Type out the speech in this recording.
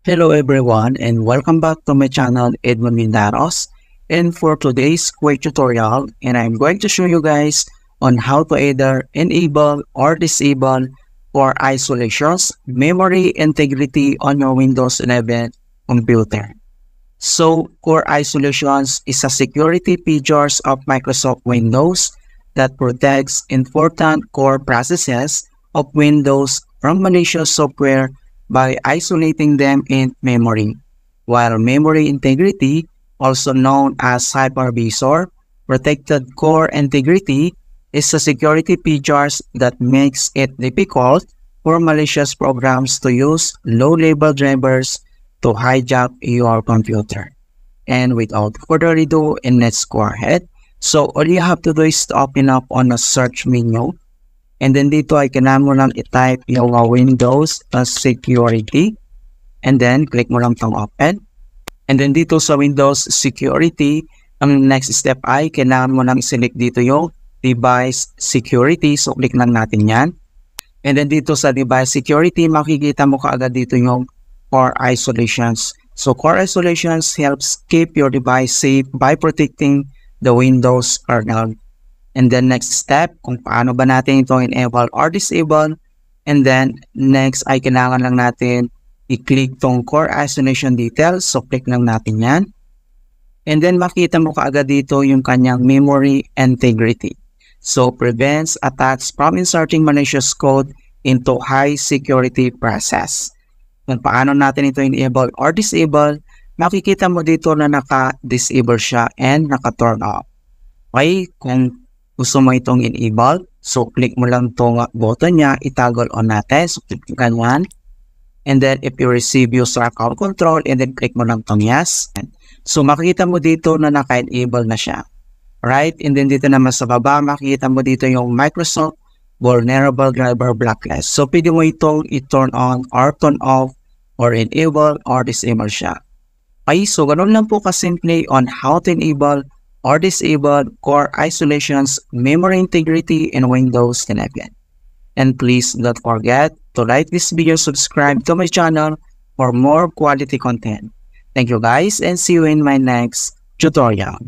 Hello everyone and welcome back to my channel Edmund Mindaros. And for today's quick tutorial, I'm going to show you guys on how to either enable or disable core isolations, memory integrity on your Windows 11 computer. So core isolations is a security features of Microsoft Windows that protects important core processes of Windows from malicious software by isolating them in memory, while memory integrity, also known as hypervisor, protected core integrity, is a security features that makes it difficult for malicious programs to use low-level drivers to hijack your computer. And without further ado, let's go ahead. So all you have to do is to open up on a search menu. And then dito ay kailangan mo lang i-type yung Windows Security. And then click mo lang tong open. And then dito sa Windows Security, ang next step ay kailangan mo lang i-select dito yung Device Security. So click lang natin yan. And then dito sa Device Security, makikita mo kaagad dito yung Core Isolations. So Core Isolations helps keep your device safe by protecting the Windows kernel. And then next step, kung paano ba natin ito enable or disable. And then next ay kailangan lang natin i-click tong Core Isolation Details. So click lang natin yan. And then makita mo kaagad dito yung kanyang memory integrity. So prevents attacks from inserting malicious code into high security process. Kung paano natin ito enable or disable, makikita mo dito na naka-disable siya and naka-turn off. Okay, kung gusto mo itong enable, so click mo lang itong button niya, itoggle on natin. So click ganyan. And then if you receive user account control, and then click mo lang itong yes. So makikita mo dito na naka-enable na siya. Right? And then dito naman sa baba, makikita mo dito yung Microsoft Vulnerable Driver Blocklist. So pwede mo itong i-turn on or turn off or enable or disable siya. Okay, so ganun lang po kasimple on how to enable or disable core isolations, memory integrity in Windows 11. And please don't forget to like this video, subscribe to my channel for more quality content. Thank you guys and see you in my next tutorial.